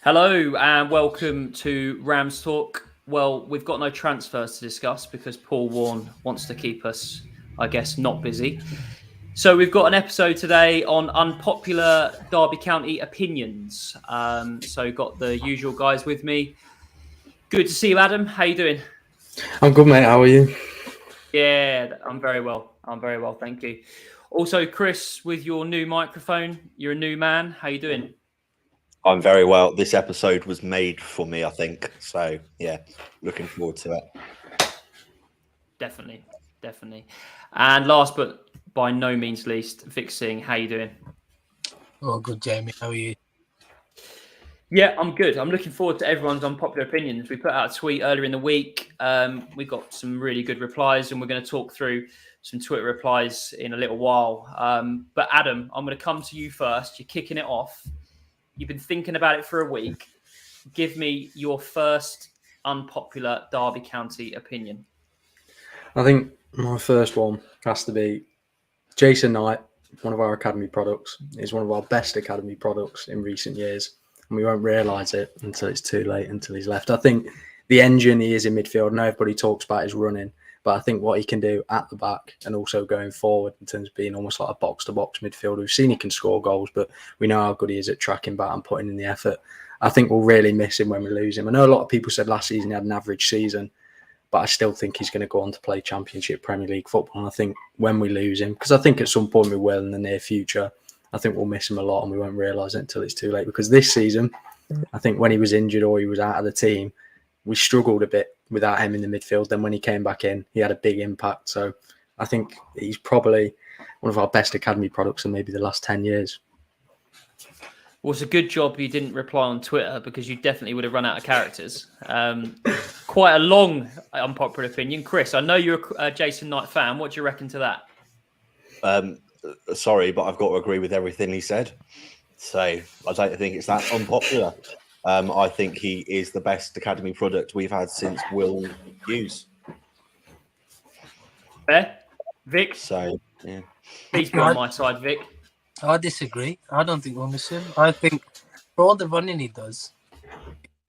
Hello and welcome to Rams Talk. Well, we've got no transfers to discuss because Paul Warne wants to keep us, I guess, not busy. So we've got an episode today on unpopular Derby County opinions. So got the usual guys with me. Good to see you, Adam. How you doing? I'm good, mate. How are you? Yeah, I'm very well. Thank you. Also, Chris, with your new microphone, you're a new man. How you doing? I'm very well. This episode was made for me, I think. So, yeah, looking forward to it. Definitely. And last but by no means least, Vic Singh, how you doing? Oh, good, Jamie. How are you? Yeah, I'm good. I'm looking forward to everyone's unpopular opinions. We put out a tweet earlier in the week. We got some really good replies, and we're going to talk through some Twitter replies in a little while. But Adam, I'm going to come to you first. You're kicking it off. You've been thinking about it for a week. Give me your first unpopular Derby County opinion. I think my first one has to be Jason Knight, one of our academy products, is one of our best academy products in recent years. And we won't realise it until it's too late, until he's left. I think the engine he is in midfield, and everybody talks about his running, but I think what he can do at the back and also going forward in terms of being almost like a box-to-box midfielder. We've seen he can score goals, but we know how good he is at tracking back and putting in the effort. I think we'll really miss him when we lose him. I know a lot of people said last season he had an average season, but I still think he's going to go on to play Championship Premier League football. And I think when we lose him, because I think at some point we will in the near future, I think we'll miss him a lot and we won't realise it until it's too late. Because this season, I think when he was injured or he was out of the team, we struggled a bit without him in the midfield. Then when he came back in, he had a big impact. So I think he's probably one of our best academy products in maybe the last 10 years. Well, it's a good job you didn't reply on Twitter because you definitely would have run out of characters. Quite a long unpopular opinion. Chris, I know you're a Jason Knight fan. What do you reckon to that? Sorry, but I've got to agree with everything he said. So I don't think it's that unpopular. I think he is the best academy product we've had since Will Hughes. Fair? Vic? So, yeah. Please be on my side, Vic. I disagree. I don't think we'll miss him. I think for all the running he does,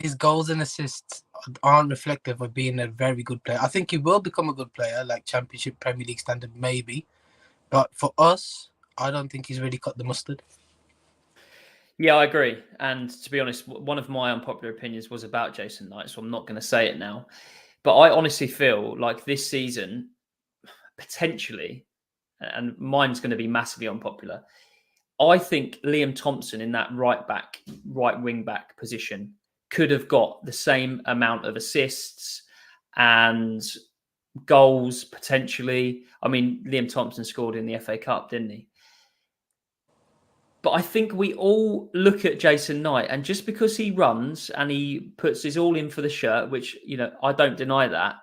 his goals and assists aren't reflective of being a very good player. I think he will become a good player, like Championship, Premier League standard, maybe. But for us, I don't think he's really cut the mustard. Yeah, I agree. And to be honest, one of my unpopular opinions was about Jason Knight, so I'm not going to say it now. But I honestly feel like this season, potentially, and mine's going to be massively unpopular, I think Liam Thompson in that right wing back position could have got the same amount of assists and goals potentially. I mean, Liam Thompson scored in the FA Cup, didn't he? But I think we all look at Jason Knight, and just because he runs and he puts his all in for the shirt, which, you know, I don't deny that,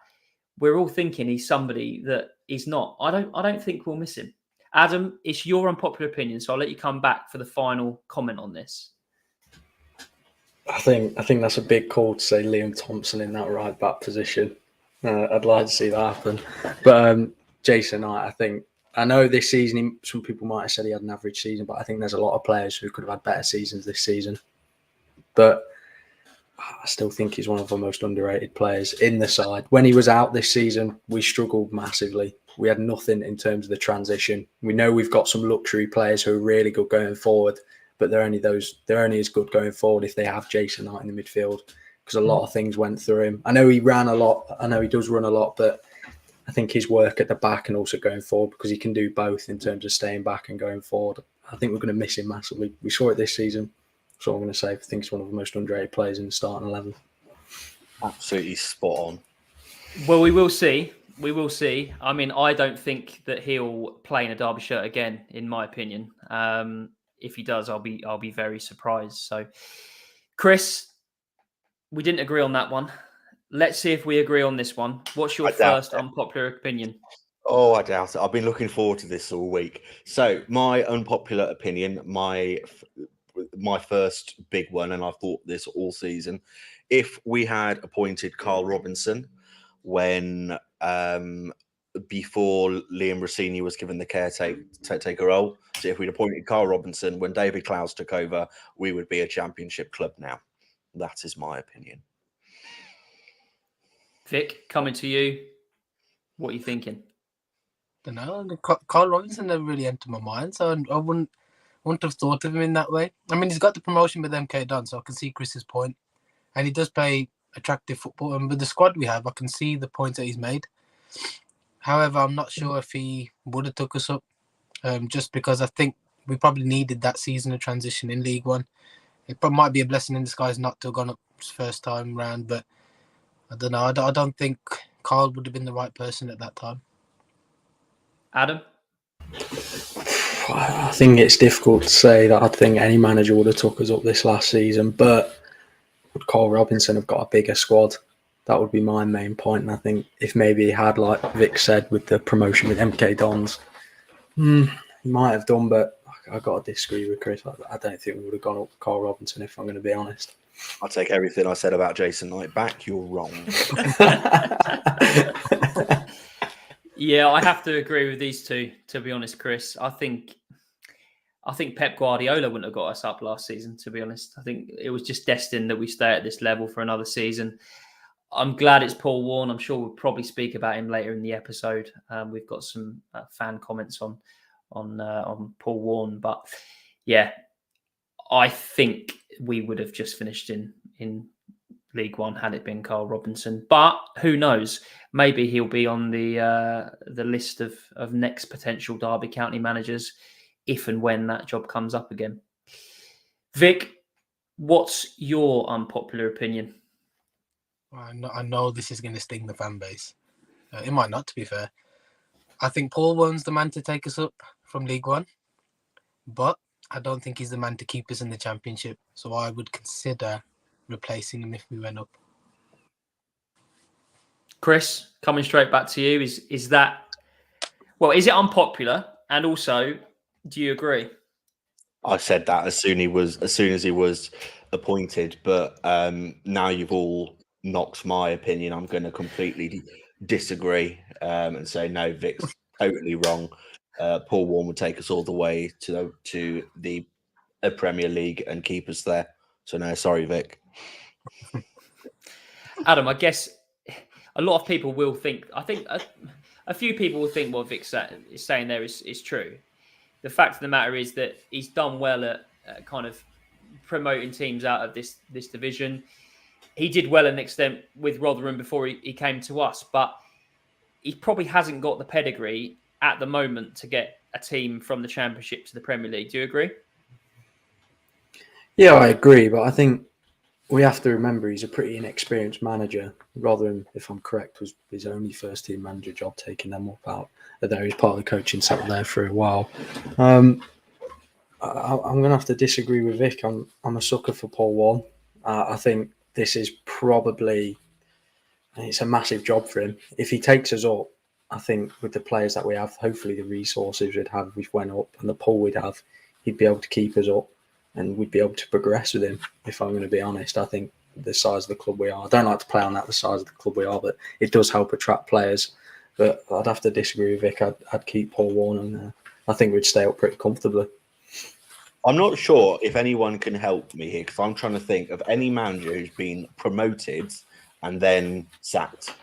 we're all thinking he's somebody that he's not. I don't think we'll miss him. Adam, it's your unpopular opinion, so I'll let you come back for the final comment on this. I think that's a big call to say Liam Thompson in that right back position. I'd like to see that happen. But Jason Knight, I know this season, some people might have said he had an average season, but I think there's a lot of players who could have had better seasons this season. But I still think he's one of the most underrated players in the side. When he was out this season, we struggled massively. We had nothing in terms of the transition. We know we've got some luxury players who are really good going forward, but they're only as good going forward if they have Jason Knight in the midfield, because a lot of things went through him. I know he ran a lot. I know he does run a lot, but I think his work at the back and also going forward, because he can do both in terms of staying back and going forward. I think we're going to miss him massively. We saw it this season. So I'm going to say I think he's one of the most underrated players in the starting 11. Absolutely spot on. Well, we will see. I mean, I don't think that he'll play in a Derby shirt again, in my opinion. If he does, I'll be very surprised. So, Chris, we didn't agree on that one. Let's see if we agree on this one. What's your first unpopular opinion? Oh, I doubt it. I've been looking forward to this all week. So, my unpopular opinion, my first big one, and I've thought this all season, if we had appointed Carl Robinson when before Liam Rossini was given the caretaker role, so if we'd appointed Carl Robinson when David Clowes took over, we would be a Championship club now. That is my opinion. Vic, coming to you. What are you thinking? Don't know. Carl Robinson never really entered my mind, so I wouldn't have thought of him in that way. I mean, he's got the promotion with MK done, so I can see Chris's point, and he does play attractive football. And with the squad we have, I can see the points that he's made. However, I'm not sure if he would have took us up, just because I think we probably needed that season of transition in League One. It might be a blessing in disguise not to have gone up first time round, but I don't know. I don't think Carl would have been the right person at that time. Adam? I think it's difficult to say that I think any manager would have took us up this last season, but would Carl Robinson have got a bigger squad? That would be my main point. And I think if maybe he had, like Vic said, with the promotion with MK Dons, he might have done, but I got to disagree with Chris. I don't think we would have gone up with Carl Robinson, if I'm going to be honest. I'll take everything I said about Jason Knight back. You're wrong. Yeah, I have to agree with these two, to be honest, Chris. I think Pep Guardiola wouldn't have got us up last season, to be honest. I think it was just destined that we stay at this level for another season. I'm glad it's Paul Warne. I'm sure we'll probably speak about him later in the episode. We've got some fan comments on Paul Warne, but yeah, I think we would have just finished in League One had it been Carl Robinson. But who knows? Maybe he'll be on the list of next potential Derby County managers if and when that job comes up again. Vic, what's your unpopular opinion? I know this is going to sting the fan base. It might not, to be fair. I think Paul Warne's the man to take us up from League One, but I don't think he's the man to keep us in the Championship. So I would consider replacing him if we went up. Chris, coming straight back to you, is that, well, is it unpopular? And also, do you agree? I said that as soon as he was appointed, but now you've all knocked my opinion. I'm going to completely disagree and say no. Vic's totally wrong. Paul Warne would take us all the way to the Premier League and keep us there. So no, sorry, Vic. Adam, I guess a lot of people will think. I think a few people will think what Vic is saying there is true. The fact of the matter is that he's done well at kind of promoting teams out of this division. He did well an extent with Rotherham before he came to us, but he probably hasn't got the pedigree at the moment to get a team from the Championship to the Premier League. Do you agree? Yeah, I agree, but I think we have to remember he's a pretty inexperienced manager. Rotherham, if I'm correct, was his only first-team manager job, taking them up out there. He's part of the coaching staff there for a while. I'm going to have to disagree with Vic. I'm a sucker for Paul Warne. I think this is probably, it's a massive job for him. If he takes us up, I think with the players that we have, hopefully the resources we'd have if we went up and the pull we'd have, he'd be able to keep us up and we'd be able to progress with him, if I'm going to be honest. I think the size of the club we are, I don't like to play on that, the size of the club we are, but it does help attract players. But I'd have to disagree with Vic. I'd keep Paul Warne and I think we'd stay up pretty comfortably. I'm not sure if anyone can help me here because I'm trying to think of any manager who's been promoted and then sacked.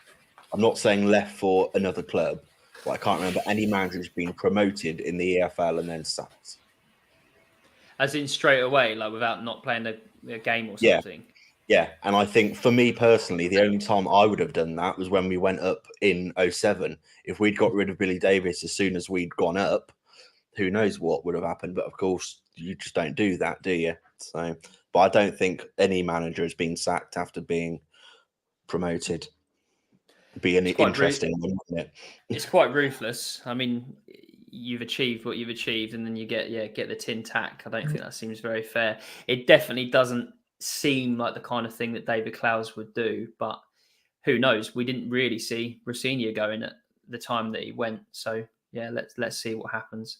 I'm not saying left for another club, but I can't remember any manager who's been promoted in the EFL and then sacked. As in straight away, like without not playing a game or something? Yeah, and I think for me personally, the only time I would have done that was when we went up in 2007. If we'd got rid of Billy Davies as soon as we'd gone up, who knows what would have happened. But of course, you just don't do that, do you? So, but I don't think any manager has been sacked after being promoted. Be an interesting one, wouldn't it? It's quite ruthless. I mean, you've achieved what you've achieved, and then you get the tin tack. I don't think that seems very fair. It definitely doesn't seem like the kind of thing that David Clowes would do, but who knows? We didn't really see Rossini going at the time that he went. So yeah, let's see what happens.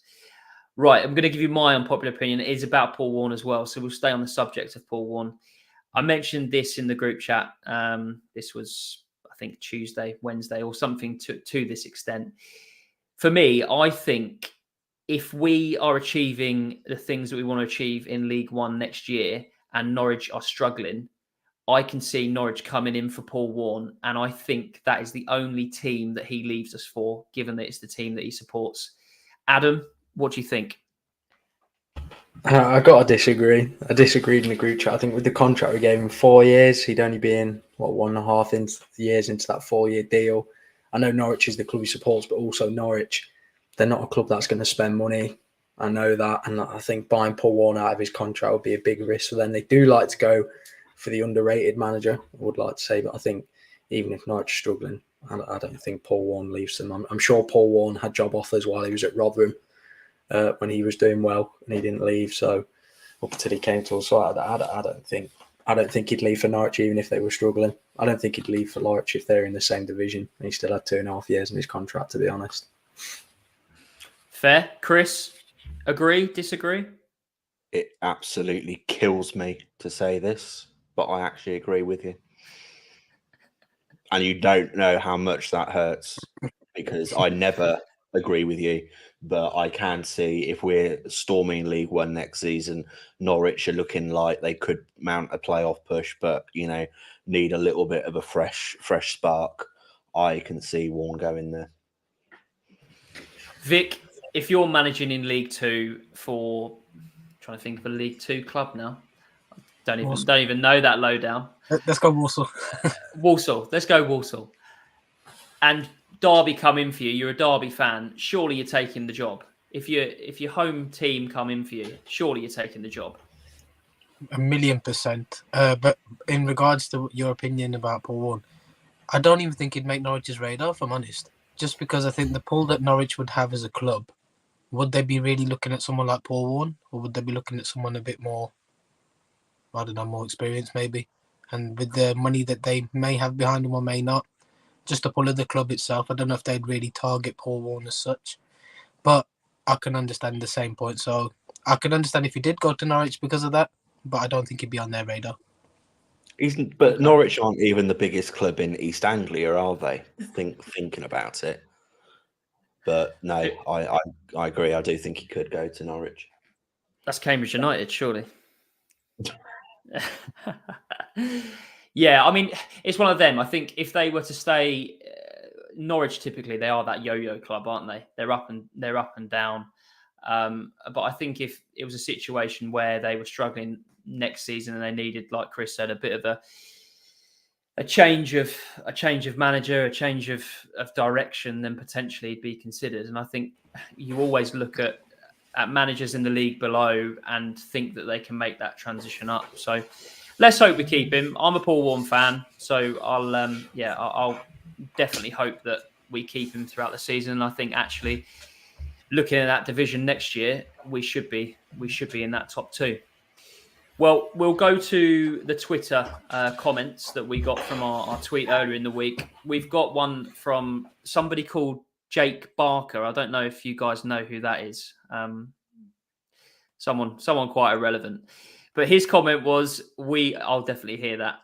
Right, I'm going to give you my unpopular opinion. It is about Paul Warne as well, so we'll stay on the subject of Paul Warne. I mentioned this in the group chat. This was, I think, Tuesday, Wednesday, or something to this extent. For me, I think if we are achieving the things that we want to achieve in League One next year and Norwich are struggling, I can see Norwich coming in for Paul Warne, and I think that is the only team that he leaves us for, given that it's the team that he supports. Adam, what do you think? I got to disagree. I disagreed in the group chat. I think with the contract we gave him 4 years, he'd only be in, 1.5 years into that 4-year deal. I know Norwich is the club he supports, but also Norwich, they're not a club that's going to spend money. I know that. And I think buying Paul Warne out of his contract would be a big risk for them. They do like to go for the underrated manager, I would like to say. But I think even if Norwich is struggling, I don't think Paul Warne leaves them. I'm sure Paul Warne had job offers while he was at Rotherham. When he was doing well and he didn't leave, so up until he came to us, so I don't think he'd leave for Norwich even if they were struggling. I don't think he'd leave for Norwich if they're in the same division. And he still had 2.5 years in his contract, to be honest. Fair. Chris, agree, disagree? It absolutely kills me to say this, but I actually agree with you. And you don't know how much that hurts, because I never agree with you. But I can see if we're storming League One next season, Norwich are looking like they could mount a playoff push, but need a little bit of a fresh spark. I can see Warne going there. Vic, if you're managing in League Two for, trying to think of a League Two club now, don't even know that lowdown. Let's go Walsall. Walsall. Let's go Walsall. And Derby come in for you. You're a Derby fan. Surely you're taking the job. If your home team come in for you, surely you're taking the job. 1,000,000%. But in regards to your opinion about Paul Warne, I don't even think he'd make Norwich's radar, if I'm honest. Just because I think the pull that Norwich would have as a club, would they be really looking at someone like Paul Warne, or would they be looking at someone a bit more, I don't know, more experienced maybe? And with the money that they may have behind them or may not, just the pull of the club itself, I don't know if they'd really target Paul Warne as such. But I can understand the same point. So I could understand if he did go to Norwich because of that, but I don't think he'd be on their radar. But Norwich aren't even the biggest club in East Anglia, are they? Thinking about it. But no, I agree. I do think he could go to Norwich. That's Cambridge United, surely. Yeah, I mean, it's one of them. I think if they were to stay, Norwich typically they are that yo-yo club, aren't they? They're up and down. But I think if it was a situation where they were struggling next season and they needed, like Chris said, a bit of a change of manager, a change of direction, then potentially it'd be considered. And I think you always look at managers in the league below and think that they can make that transition up. So let's hope we keep him. I'm a Paul Warne fan, so I'll definitely hope that we keep him throughout the season. And I think actually looking at that division next year, we should be in that top two. Well, we'll go to the Twitter comments that we got from our tweet earlier in the week. We've got one from somebody called Jake Barker. I don't know if you guys know who that is. Someone quite irrelevant. But his comment was, I'll definitely hear that.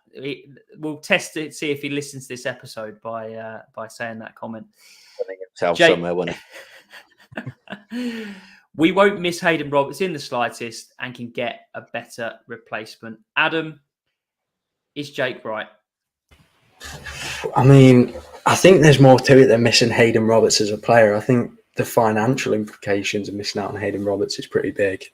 We'll test it, see if he listens to this episode by saying that comment. Jake, somewhere, won't it? We won't miss Hayden Roberts in the slightest and can get a better replacement. Adam, is Jake right? I mean, I think there's more to it than missing Hayden Roberts as a player. I think the financial implications of missing out on Hayden Roberts is pretty big.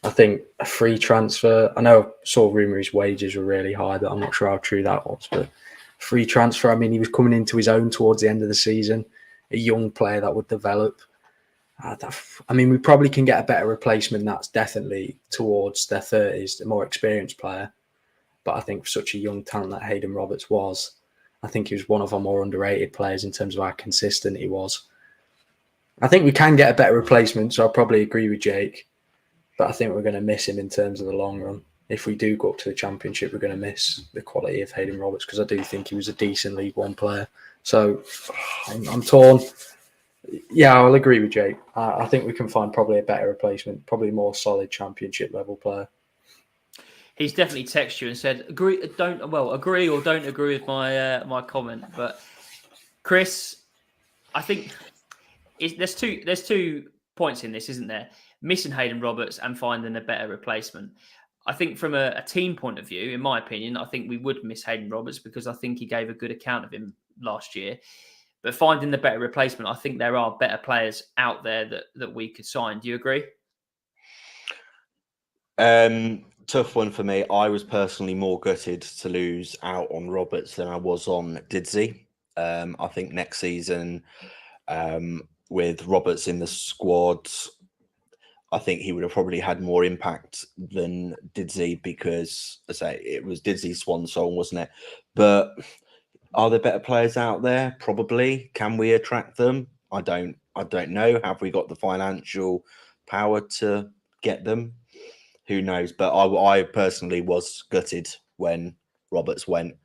I think a free transfer, I know I saw rumour his wages were really high, but I'm not sure how true that was. But free transfer, I mean, he was coming into his own towards the end of the season, a young player that would develop. I mean, we probably can get a better replacement that's definitely towards their 30s, a more experienced player. But I think for such a young talent that Hayden Roberts was, I think he was one of our more underrated players in terms of how consistent he was. I think we can get a better replacement, so I'll probably agree with Jake. But I think we're going to miss him in terms of the long run. If we do go up to the Championship, we're going to miss the quality of Hayden Roberts because I do think he was a decent League One player. So I'm torn. Yeah, I'll agree with Jake. I think we can find probably a better replacement, probably more solid Championship level player. He's definitely texted you and said, agree or don't agree with my comment. But Chris, I think there's two points in this, isn't there? Missing Hayden Roberts and finding a better replacement. I think from a team point of view, in my opinion, I think we would miss Hayden Roberts because I think he gave a good account of him last year. But finding the better replacement, I think there are better players out there that we could sign. Do you agree? Tough one for me. I was personally more gutted to lose out on Roberts than I was on Didzy. I think next season, with Roberts in the squad, I think he would have probably had more impact than Didzy because, I say, it was Didzy's swan song, wasn't it? But are there better players out there? Probably. Can we attract them? I don't know. Have we got the financial power to get them? Who knows? But I personally was gutted when Roberts went,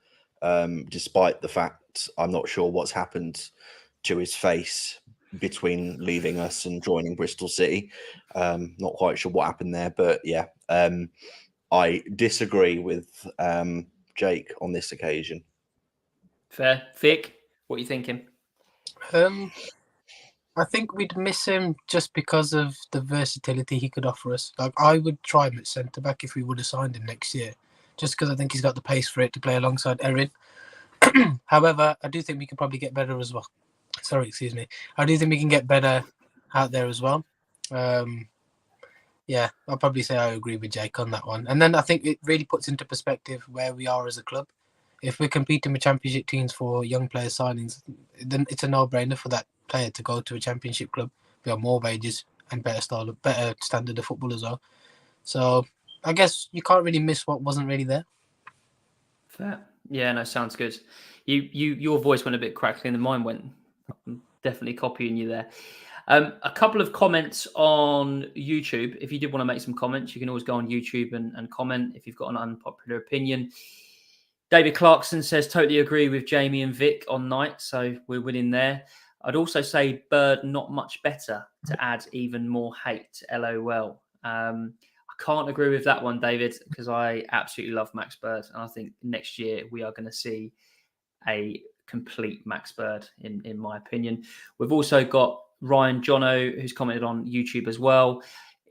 despite the fact I'm not sure what's happened to his face between leaving us and joining Bristol City. Not quite sure what happened there, but yeah, I disagree with Jake on this occasion. Fair. Vic, what are you thinking? I think we'd miss him just because of the versatility he could offer us. Like, I would try him at centre back if we would have signed him next year, just because I think he's got the pace for it to play alongside Erin. However, I do think we could probably get better as well. Sorry, excuse me. I do think we can get better out there as well. Yeah, I'll probably say I agree with Jake on that one. And then I think it really puts into perspective where we are as a club. If we're competing with championship teams for young player signings, then it's a no-brainer for that player to go to a championship club. We have more wages and better standard of football as well. So I guess you can't really miss what wasn't really there. Fair. Yeah, no, sounds good. Your voice went a bit crackly and mine went. I'm definitely copying you there. A couple of comments on YouTube. If you did want to make some comments, you can always go on YouTube and comment if you've got an unpopular opinion. David Clarkson says, totally agree with Jamie and Vic on Knight, so we're winning there. I'd also say Bird not much better to add even more hate, LOL. I can't agree with that one, David, because I absolutely love Max Bird. And I think next year we are going to see a complete Max Bird, in my opinion. We've also got Ryan Jono, who's commented on YouTube as well.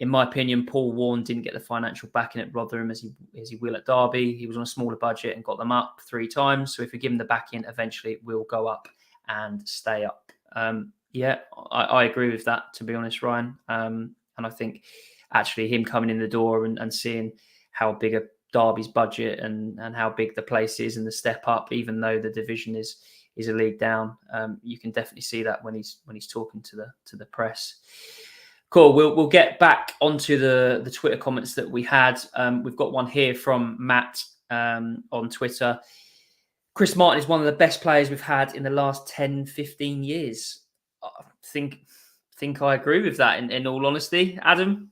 In my opinion, Paul Warne didn't get the financial backing at Rotherham as he will at Derby. He was on a smaller budget and got them up 3 times. So if we give him the backing, eventually it will go up and stay up. Yeah, I agree with that, to be honest, Ryan. And I think actually him coming in the door and seeing how big a Derby's budget and how big the place is and the step up, even though the division is a league down, you can definitely see that when he's talking to the press. Cool. We'll get back onto the Twitter comments that we had. We've got one here from Matt on Twitter. Chris Martin is one of the best players we've had in the last 10, 15 years. I think I agree with that, in all honesty. Adam?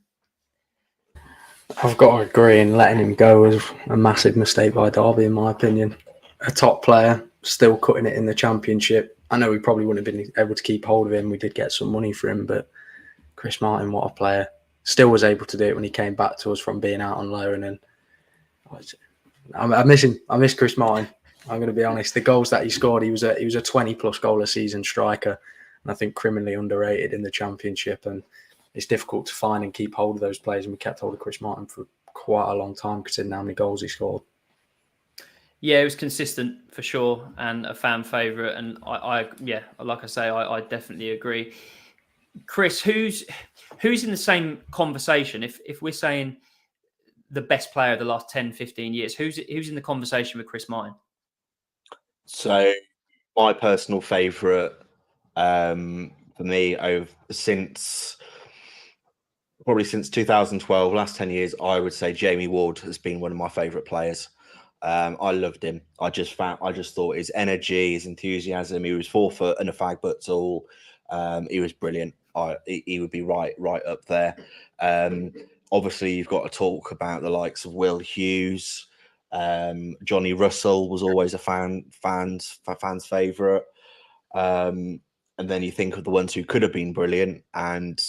I've got to agree, and letting him go was a massive mistake by Derby, in my opinion. A top player, still cutting it in the Championship. I know we probably wouldn't have been able to keep hold of him. We did get some money for him, but Chris Martin, what a player. Still was able to do it when he came back to us from being out on loan. And I miss him. I miss Chris Martin. I'm going to be honest. The goals that he scored, he was a 20-plus goal a season striker. And I think criminally underrated in the Championship. And it's difficult to find and keep hold of those players. And we kept hold of Chris Martin for quite a long time, considering how many goals he scored. Yeah, it was consistent for sure and a fan favourite. And I like I say, I definitely agree. Chris, who's in the same conversation? If we're saying the best player of the last 10, 15 years, who's in the conversation with Chris Martin? So my personal favourite for me probably since 2012, last 10 years, I would say Jamie Ward has been one of my favourite players. I loved him. I just thought his energy, his enthusiasm, he was 4 foot and a fag butt tall. He was brilliant. He would be right up there. Obviously, you've got to talk about the likes of Will Hughes. Johnny Russell was always a fan's favourite. And then you think of the ones who could have been brilliant. And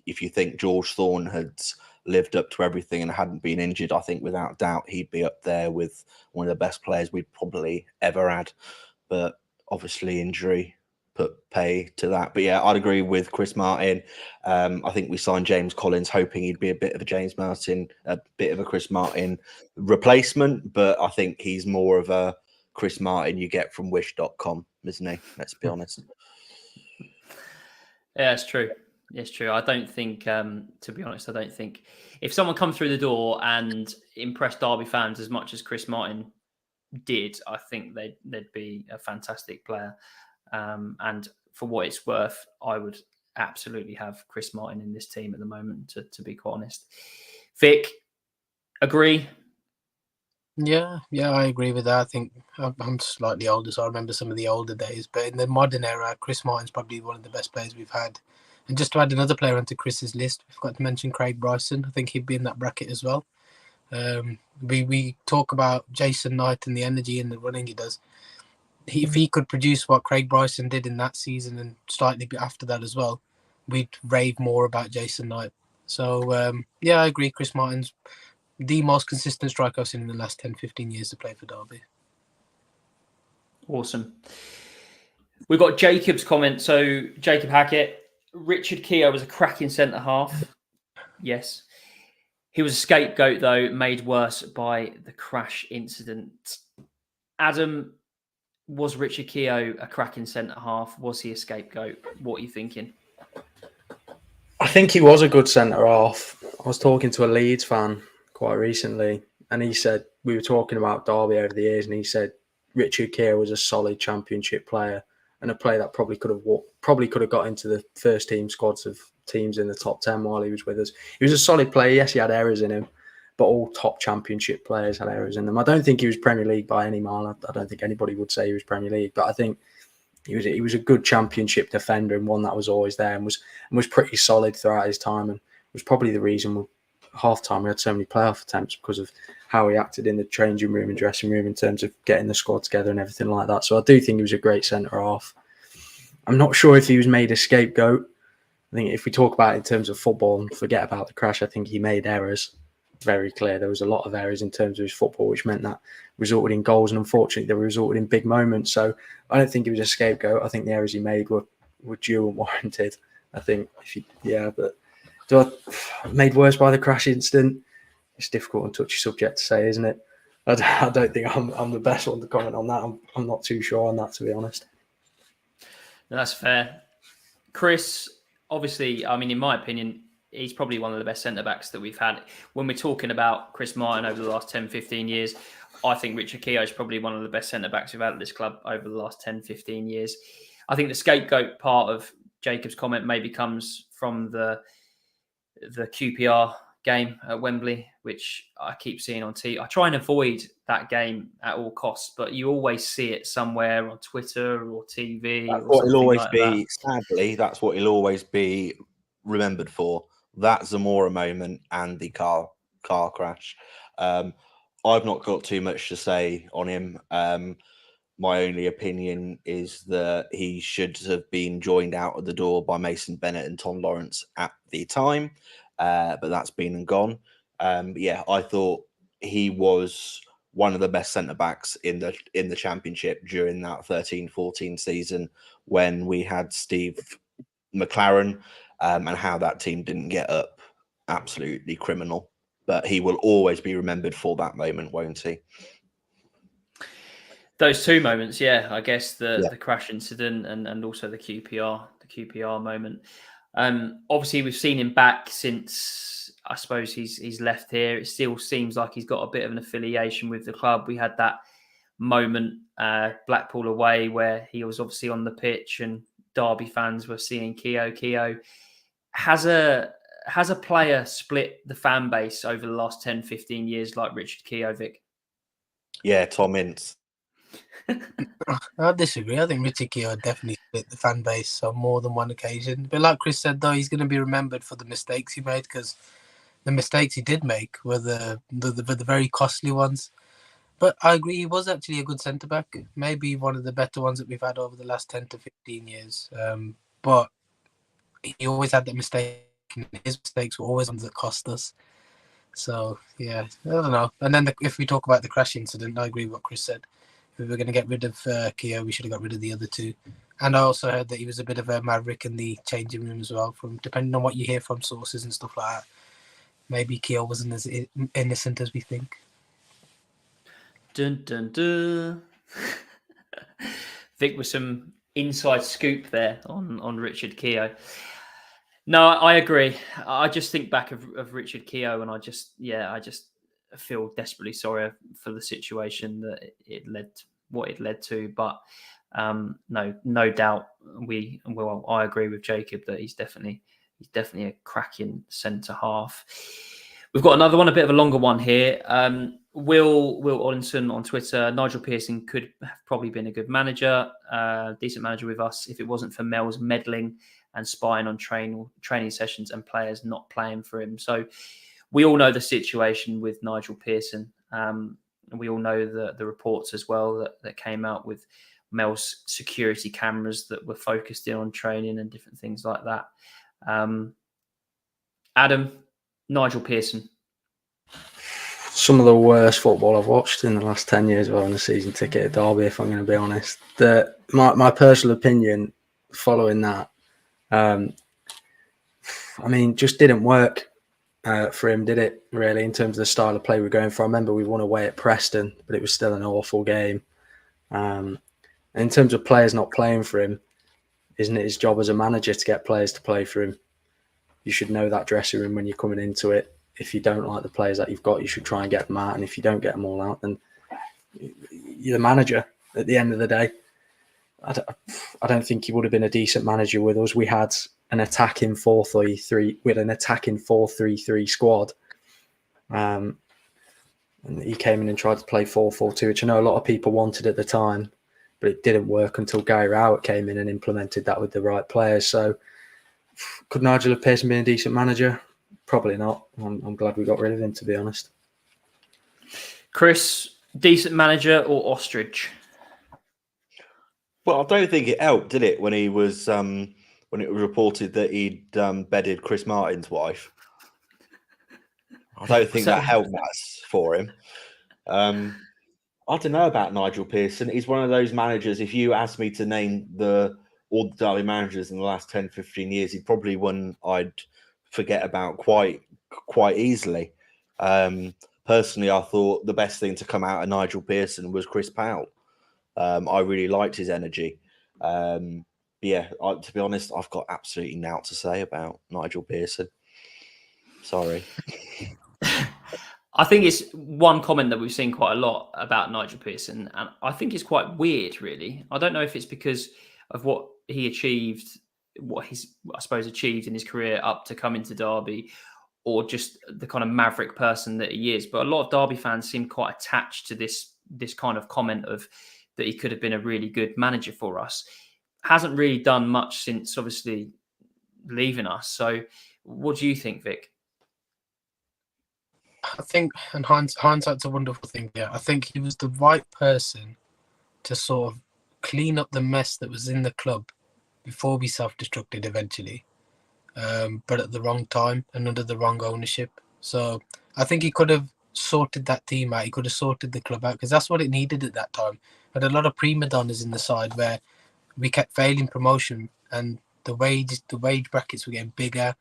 if you think George Thorne had lived up to everything and hadn't been injured, I think without doubt he'd be up there with one of the best players we'd probably ever had. But obviously injury put pay to that. But yeah, I'd agree with Chris Martin. I think we signed James Collins hoping he'd be a bit of a James Martin, a bit of a Chris Martin replacement, but I think he's more of a Chris Martin you get from wish.com, isn't he? Let's be honest. Yeah, it's true. It's true. I don't think, to be honest, I don't think if someone come through the door and impressed Derby fans as much as Chris Martin did, I think they'd be a fantastic player. And for what it's worth, I would absolutely have Chris Martin in this team at the moment, to be quite honest. Vic, agree? Yeah, I agree with that. I think I'm slightly older, so I remember some of the older days. But in the modern era, Chris Martin's probably one of the best players we've had. And just to add another player onto Chris's list, we forgot to mention Craig Bryson. I think he'd be in that bracket as well. We talk about Jason Knight and the energy and the running he does. If he could produce what Craig Bryson did in that season and slightly bit after that as well, we'd rave more about Jason Knight. So, yeah, I agree. Chris Martin's the most consistent striker I've seen in the last 10, 15 years to play for Derby. Awesome. We've got Jacob's comment. So, Jacob Hackett, Richard Keogh was a cracking centre-half. Yes. He was a scapegoat, though, made worse by the crash incident. Adam, was Richard Keogh a cracking centre-half? Was he a scapegoat? What are you thinking? I think he was a good centre-half. I was talking to a Leeds fan quite recently, and he said, we were talking about Derby over the years, and he said Richard Keogh was a solid championship player and a player that probably could have got into the first team squads of teams in the top 10 while he was with us. He was a solid player. Yes, he had errors in him, but all top championship players had errors in them. I don't think he was Premier League by any mile. I don't think anybody would say he was Premier League, but I think he was a good championship defender and one that was always there and was pretty solid throughout his time, and was probably the reason half time we had so many playoff attempts, because of how he acted in the changing room and dressing room in terms of getting the squad together and everything like that. So I do think he was a great centre half. I'm not sure if he was made a scapegoat. I think if we talk about it in terms of football and forget about the crash, I think he made errors. Very clear. There was a lot of errors in terms of his football, which meant that resulted in goals, and unfortunately they resulted in big moments. So I don't think he was a scapegoat. I think the errors he made were due and warranted. I think but made worse by the crash incident. It's difficult and touchy subject to say, isn't it? I don't think I'm the best one to comment on that. I'm not too sure on that, to be honest. That's fair. Chris, obviously, I mean, in my opinion, he's probably one of the best centre-backs that we've had. When we're talking about Chris Martin over the last 10, 15 years, I think Richard Keogh is probably one of the best centre-backs we've had at this club over the last 10, 15 years. I think the scapegoat part of Jacob's comment maybe comes from the QPR game at Wembley, which I keep seeing on TV. I try and avoid that game at all costs, but you always see it somewhere on Twitter or TV. That's or what he'll always like be. Sadly, that's what he'll always be remembered for. That Zamora moment and the car crash. I've not got too much to say on him. My only opinion is that he should have been joined out of the door by Mason Bennett and Tom Lawrence at the time, but that's been and gone. Yeah, I thought he was one of the best centre-backs in the Championship during that 13-14 season when we had Steve McLaren, and how that team didn't get up. Absolutely criminal. But he will always be remembered for that moment, won't he? Those two moments, yeah. I guess the crash incident and also the QPR moment. Obviously, we've seen him back since, I suppose, he's left here. It still seems like he's got a bit of an affiliation with the club. We had that moment, Blackpool away, where he was obviously on the pitch and Derby fans were seeing Keogh. Keogh has a player split the fan base over the last 10, 15 years like Richard Keogh, Vic? Yeah, Tom Ince. I disagree. I think Richard Keogh definitely split the fan base on more than one occasion. But like Chris said, though, he's going to be remembered for the mistakes he made, because the mistakes he did make were the very costly ones. But I agree, he was actually a good centre-back, maybe one of the better ones that we've had over the last 10 to 15 years. But he always had that mistake, and his mistakes were always ones that cost us. So, yeah, I don't know. And then if we talk about the crash incident, I agree with what Chris said. if we were going to get rid of Keogh, we should have got rid of the other two. And I also heard that he was a bit of a maverick in the changing room as well, from depending on what you hear from sources and stuff like that. Maybe Keogh wasn't as innocent as we think. Dun, dun, dun. Vic with some inside scoop there on Richard Keogh. No, I agree. I just think back of Richard Keogh, and I just feel desperately sorry for the situation that it led to. But no doubt I agree with Jacob that he's definitely a cracking centre half. We've got another one, a bit of a longer one here. Will Ollinson on Twitter: Nigel Pearson could have probably been a good manager, decent manager with us if it wasn't for Mel's meddling and spying on training sessions and players not playing for him. So we all know the situation with Nigel Pearson. And we all know the reports as well that came out with Mel's security cameras that were focused in on training and different things like that. Adam, Nigel Pearson. Some of the worst football I've watched in the last 10 years of having a season ticket at Derby, if I'm going to be honest. My personal opinion following that, just didn't work for him, did it, really, in terms of the style of play we're going for? I remember we won away at Preston, but it was still an awful game. In terms of players not playing for him, isn't it his job as a manager to get players to play for him? You should know that dressing room when you're coming into it. If you don't like the players that you've got, you should try and get them out. And if you don't get them all out, then you're the manager at the end of the day. I don't think he would have been a decent manager with us. We had an attacking 4-3-3. We had an attacking 4-3-3 squad. And he came in and tried to play 4-4-2, which I know a lot of people wanted at the time, but it didn't work until Gary Rowett came in and implemented that with the right players. So could Nigel have Pearson been a decent manager? Probably not. I'm glad we got rid of him, to be honest. Chris, decent manager or ostrich? Well, I don't think it helped, did it, when he was when it was reported that he'd bedded Chris Martin's wife? I don't think that helped much for him. I don't know about Nigel Pearson. He's one of those managers. If you asked me to name all the Derby managers in the last 10, 15 years, he'd probably one I'd forget about quite easily. Personally, I thought the best thing to come out of Nigel Pearson was Chris Powell. I really liked his energy. To be honest, I've got absolutely naught to say about Nigel Pearson. Sorry. I think it's one comment that we've seen quite a lot about Nigel Pearson, and I think it's quite weird, really. I don't know if it's because of what he achieved, what he's, I suppose, achieved in his career up to coming to Derby, or just the kind of maverick person that he is. But a lot of Derby fans seem quite attached to this kind of comment of that he could have been a really good manager for us. Hasn't really done much since, obviously, leaving us. So what do you think, Vic? I think, and hindsight's a wonderful thing. Yeah, I think he was the right person to sort of clean up the mess that was in the club before we self-destructed eventually, but at the wrong time and under the wrong ownership. So I think he could have sorted that team out. He could have sorted the club out, because that's what it needed at that time. Had a lot of prima donnas in the side where we kept failing promotion, and the wage brackets were getting bigger,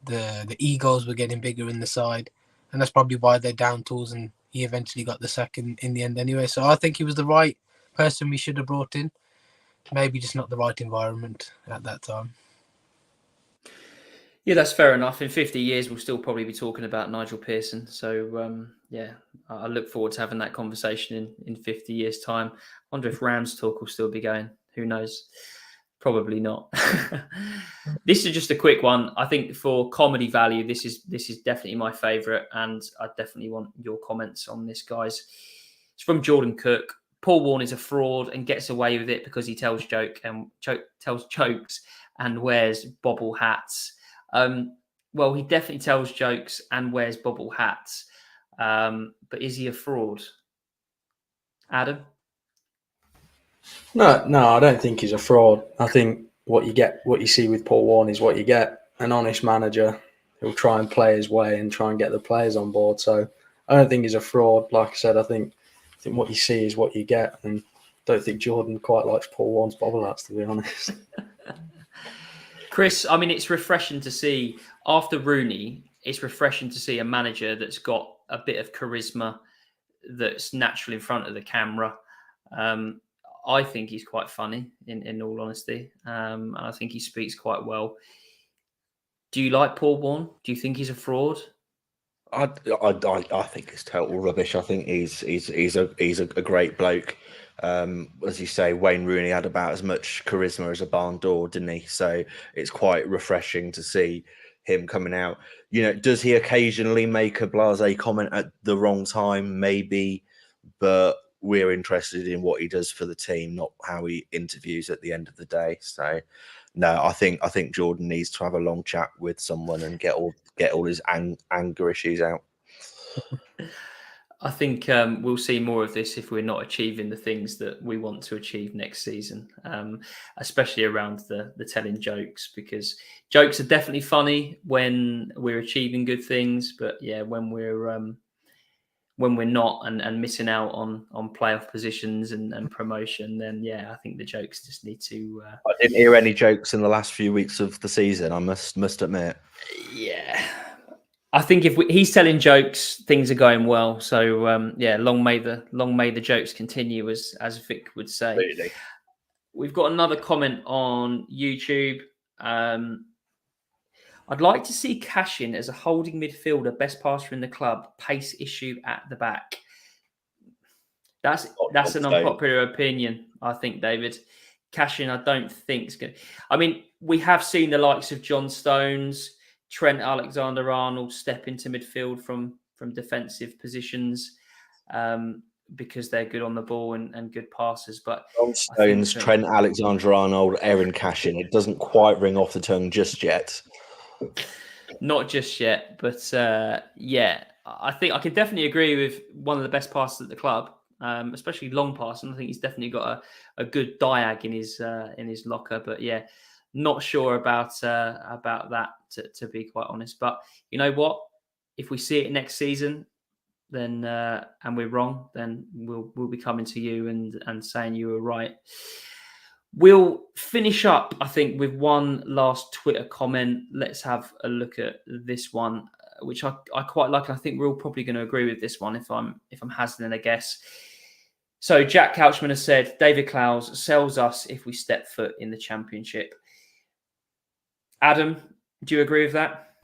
the egos were getting bigger in the side, and that's probably why they're down tools, and he eventually got the sack in the end anyway. So I think he was the right person we should have brought in, maybe just not the right environment at that time. Yeah, that's fair enough. In 50 years, we'll still probably be talking about Nigel Pearson. So, I look forward to having that conversation in 50 years' time. I wonder if Rams talk will still be going. Who knows? Probably not. This is just a quick one. I think for comedy value, this is definitely my favourite, and I definitely want your comments on this, guys. It's from Jordan Cook. Paul Warne is a fraud and gets away with it because he tells jokes and wears bobble hats. Well, he definitely tells jokes and wears bobble hats. But is he a fraud? Adam? No, I don't think he's a fraud. I think what you see with Paul Warne is what you get. An honest manager who'll try and play his way and try and get the players on board. So I don't think he's a fraud. Like I said, I think what you see is what you get. And don't think Jordan quite likes Paul Warne's bobble hats, to be honest. Chris, I mean, it's refreshing to see, after Rooney, it's refreshing to see a manager that's got a bit of charisma, that's natural in front of the camera. I think he's quite funny, in all honesty. And I think he speaks quite well. Do you like Paul Warne? Do you think he's a fraud? I think it's total rubbish. I think he's a great bloke. As you say, Wayne Rooney had about as much charisma as a barn door, didn't he? So it's quite refreshing to see him coming out. You know, does he occasionally make a blasé comment at the wrong time? Maybe, but we're interested in what he does for the team, not how he interviews at the end of the day. So, no, I think Jordan needs to have a long chat with someone and get all his anger issues out. I think we'll see more of this if we're not achieving the things that we want to achieve next season, especially around the telling jokes, because jokes are definitely funny when we're achieving good things. But yeah, when we're not and missing out on playoff positions and promotion, then yeah, I think the jokes just need to. I didn't hear any jokes in the last few weeks of the season, I must admit. Yeah. I think if he's telling jokes, things are going well. So yeah, long may the jokes continue, as Vic would say. Really? We've got another comment on YouTube. I'd like to see Cashin as a holding midfielder, best passer in the club. Pace issue at the back. That's an unpopular opinion, I think, David. Cashin, I don't think is good. I mean, we have seen the likes of John Stones, Trent Alexander-Arnold step into midfield from defensive positions because they're good on the ball and good passers. But John Stones, Trent Alexander-Arnold, Aaron Cashin. It doesn't quite ring off the tongue just yet. Not just yet, but yeah, I think I can definitely agree with one of the best passers at the club, especially long passing. I think he's definitely got a good diag in his locker. But yeah, not sure about that, to be quite honest. But you know what? If we see it next season, then and we're wrong, then we'll be coming to you and saying you were right. We'll finish up, I think, with one last Twitter comment. Let's have a look at this one, which I quite like. I think we're all probably going to agree with this one if I'm hazarding a guess. So Jack Couchman has said, David Clowes sells us if we step foot in the Championship. Adam, do you agree with that?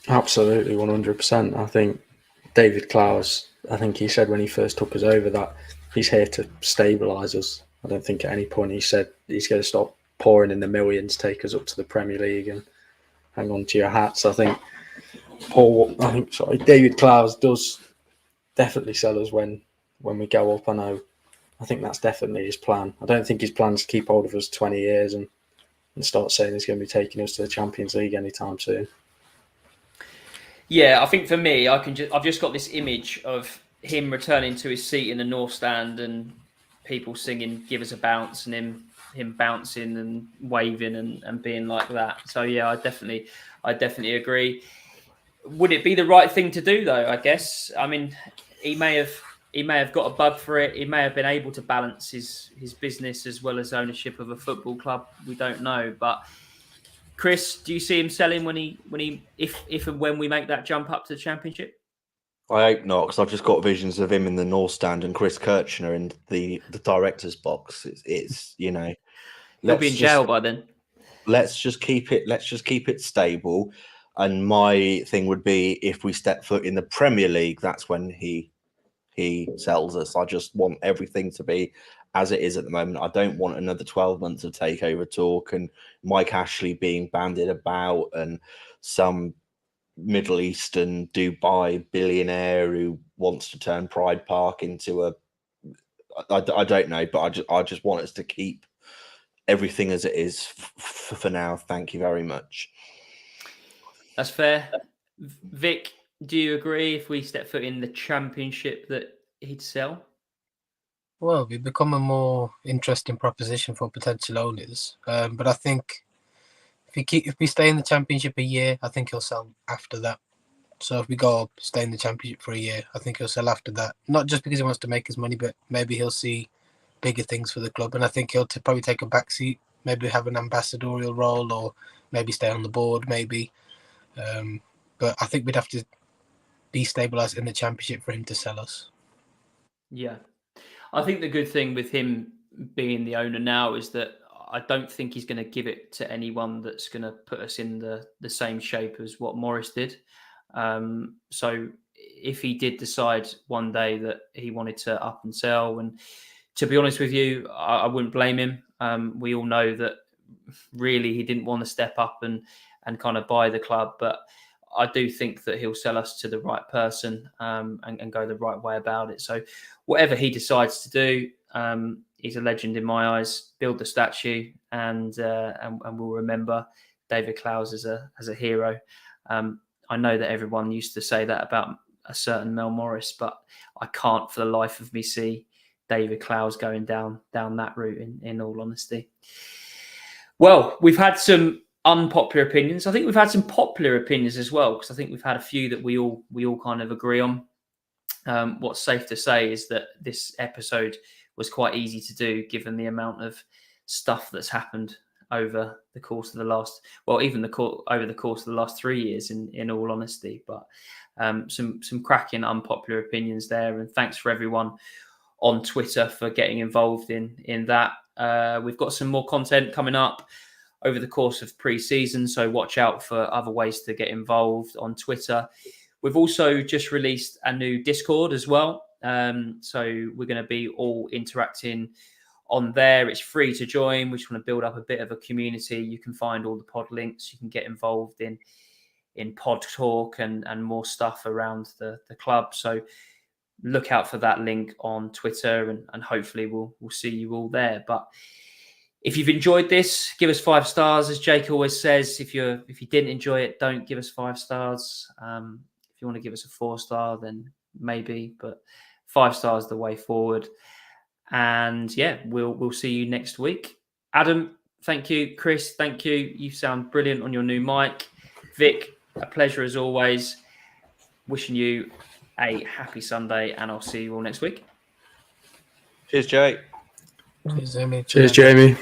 Absolutely, 100%. I think David Clowes, I think he said when he first took us over that he's here to stabilise us. I don't think at any point he said he's going to stop pouring in the millions, take us up to the Premier League and hang on to your hats. I think David Clowes does definitely sell us when we go up. I think that's definitely his plan. I don't think his plan is to keep hold of us 20 years and start saying he's going to be taking us to the Champions League anytime soon. Yeah, I think for me, I've just got this image of him returning to his seat in the North Stand and people singing "Give Us a Bounce" and him bouncing and waving and being like that. So yeah, I definitely agree. Would it be the right thing to do though? I guess. I mean, he may have got a bug for it. He may have been able to balance his business as well as ownership of a football club. We don't know. But Chris, do you see him selling if and when we make that jump up to the Championship? I hope not, because I've just got visions of him in the North Stand and Chris Kirchner in the director's box. It's you know, he'll be in jail by then. Let's just keep it stable. And my thing would be if we step foot in the Premier League, that's when he sells us. I just want everything to be as it is at the moment. I don't want another 12 months of takeover talk and Mike Ashley being bandied about and some Middle Eastern Dubai billionaire who wants to turn Pride Park into I don't know, but I just want us to keep everything as it is for now. Thank you very much. That's fair. Vic, do you agree if we step foot in the Championship that he'd sell? Well, we become a more interesting proposition for potential owners. But I think if we stay in the Championship a year, I think he'll sell after that. So if we go up, stay in the Championship for a year, I think he'll sell after that. Not just because he wants to make his money, but maybe he'll see bigger things for the club, and I think he'll probably take a back seat, maybe have an ambassadorial role, or maybe stay on the board, maybe. But I think we'd have to destabilise in the Championship for him to sell us. Yeah. I think the good thing with him being the owner now is that I don't think he's going to give it to anyone that's going to put us in the same shape as what Morris did. So if he did decide one day that he wanted to up and sell, and to be honest with you, I wouldn't blame him. We all know that really he didn't want to step up and kind of buy the club, but I do think that he'll sell us to the right person and go the right way about it. So whatever he decides to do, he's a legend in my eyes. Build the statue, and we'll remember David Clowes as a hero. I know that everyone used to say that about a certain Mel Morris, but I can't for the life of me see David Clowes going down that route, in all honesty. Well, we've had some unpopular opinions. I think we've had some popular opinions as well, because I think we've had a few that we all kind of agree on. What's safe to say is that this episode was quite easy to do, given the amount of stuff that's happened over the course of the last, well, even over the course of the last 3 years, in all honesty. But some cracking unpopular opinions there, and thanks for everyone on Twitter for getting involved in that. We've got some more content coming up over the course of pre-season, so watch out for other ways to get involved on Twitter. We've also just released a new Discord as well, so we're going to be all interacting on there. It's free to join. We just want to build up a bit of a community. You can find all the pod links. You can get involved in pod talk and more stuff around the club. So look out for that link on Twitter, and hopefully we'll see you all there. But if you've enjoyed this, give us 5 stars, as Jake always says. If you didn't enjoy it, don't give us 5 stars. If you want to give us a 4-star, then maybe, but 5 stars the way forward. And yeah, we'll see you next week. Adam, thank you. Chris, thank you. You sound brilliant on your new mic. Vic, a pleasure as always. Wishing you a happy Sunday, and I'll see you all next week. Cheers, Jay. Cheers, Jamie. Cheers, Jamie.